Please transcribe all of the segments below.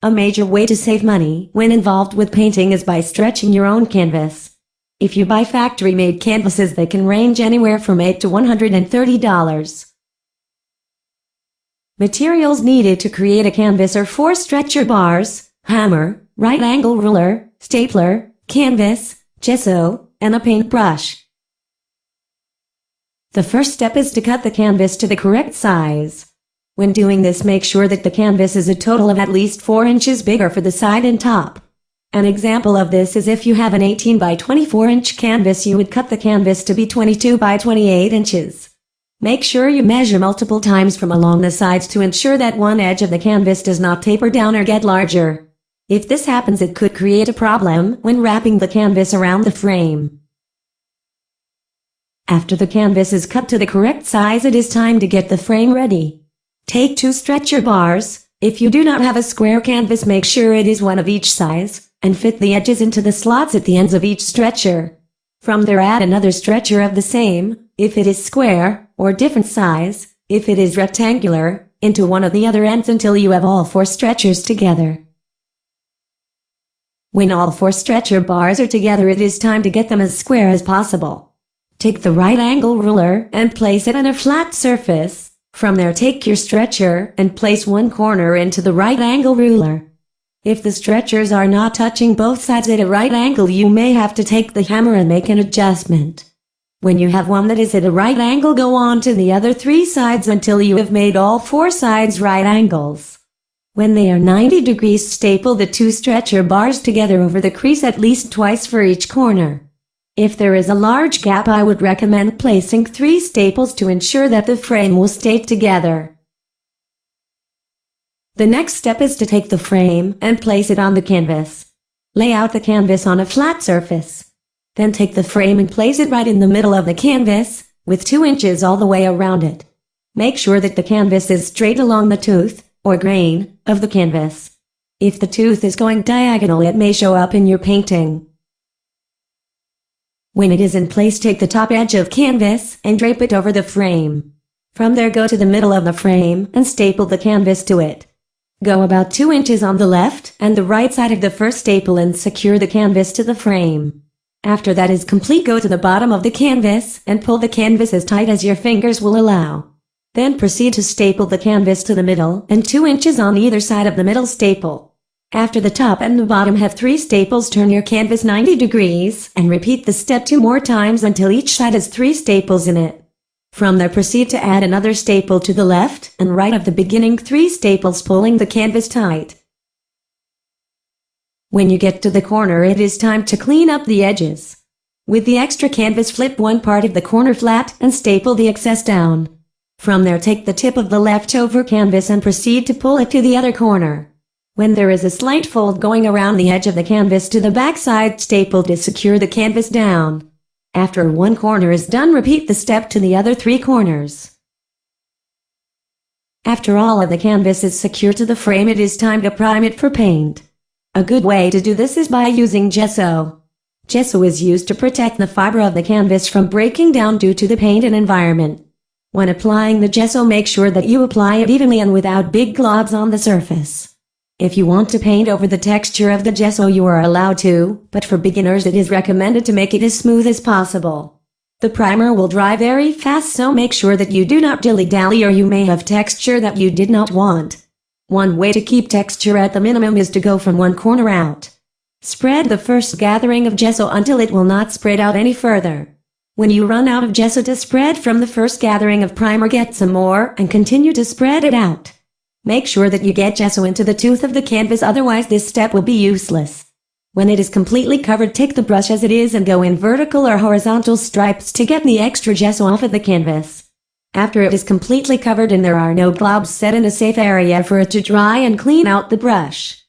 A major way to save money when involved with painting is by stretching your own canvas. If you buy factory-made canvases, they can range anywhere from $8 to $130. Materials needed to create a canvas are 4 stretcher bars, hammer, right-angle ruler, stapler, canvas, gesso, and a paintbrush. The first step is to cut the canvas to the correct size. When doing this, make sure that the canvas is a total of at least 4 inches bigger for the side and top. An example of this is if you have an 18 by 24 inch canvas, you would cut the canvas to be 22 by 28 inches. Make sure you measure multiple times from along the sides to ensure that one edge of the canvas does not taper down or get larger. If this happens, it could create a problem when wrapping the canvas around the frame. After the canvas is cut to the correct size, it is time to get the frame ready. Take 2 stretcher bars. If you do not have a square canvas, make sure it is one of each size, and fit the edges into the slots at the ends of each stretcher. From there, add another stretcher of the same, if it is square, or different size, if it is rectangular, into one of the other ends until you have all 4 stretchers together. When all 4 stretcher bars are together, it is time to get them as square as possible. Take the right angle ruler and place it on a flat surface. From there, take your stretcher and place one corner into the right angle ruler. If the stretchers are not touching both sides at a right angle, you may have to take the hammer and make an adjustment. When you have one that is at a right angle, go on to the other 3 sides until you have made all 4 sides right angles. When they are 90 degrees, staple the 2 stretcher bars together over the crease at least twice for each corner. If there is a large gap, I would recommend placing 3 staples to ensure that the frame will stay together. The next step is to take the frame and place it on the canvas. Lay out the canvas on a flat surface. Then take the frame and place it right in the middle of the canvas, with 2 inches all the way around it. Make sure that the canvas is straight along the tooth, or grain, of the canvas. If the tooth is going diagonal, it may show up in your painting. When it is in place, take the top edge of canvas and drape it over the frame. From there, go to the middle of the frame and staple the canvas to it. Go about 2 inches on the left and the right side of the first staple and secure the canvas to the frame. After that is complete, go to the bottom of the canvas and pull the canvas as tight as your fingers will allow. Then proceed to staple the canvas to the middle and 2 inches on either side of the middle staple. After the top and the bottom have 3 staples, turn your canvas 90 degrees and repeat the step 2 more times until each side has 3 staples in it. From there, proceed to add another staple to the left and right of the beginning 3 staples, pulling the canvas tight. When you get to the corner, it is time to clean up the edges. With the extra canvas, flip one part of the corner flat and staple the excess down. From there, take the tip of the leftover canvas and proceed to pull it to the other corner. When there is a slight fold going around the edge of the canvas to the back side, staple to secure the canvas down. After one corner is done, repeat the step to the other 3 corners. After all of the canvas is secured to the frame, it is time to prime it for paint. A good way to do this is by using gesso. Gesso is used to protect the fiber of the canvas from breaking down due to the paint and environment. When applying the gesso, make sure that you apply it evenly and without big globs on the surface. If you want to paint over the texture of the gesso, you are allowed to, but for beginners it is recommended to make it as smooth as possible. The primer will dry very fast, so make sure that you do not dilly-dally or you may have texture that you did not want. One way to keep texture at the minimum is to go from one corner out. Spread the first gathering of gesso until it will not spread out any further. When you run out of gesso to spread from the first gathering of primer, get some more and continue to spread it out. Make sure that you get gesso into the tooth of the canvas, otherwise this step will be useless. When it is completely covered, take the brush as it is and go in vertical or horizontal stripes to get the extra gesso off of the canvas. After it is completely covered and there are no globs, set in a safe area for it to dry and clean out the brush.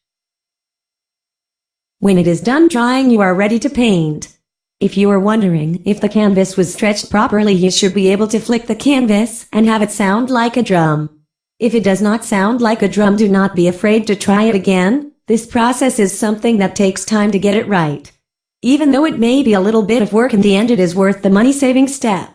When it is done drying, you are ready to paint. If you are wondering if the canvas was stretched properly, you should be able to flick the canvas and have it sound like a drum. If it does not sound like a drum, do not be afraid to try it again. This process is something that takes time to get it right. Even though it may be a little bit of work, in the end it is worth the money-saving step.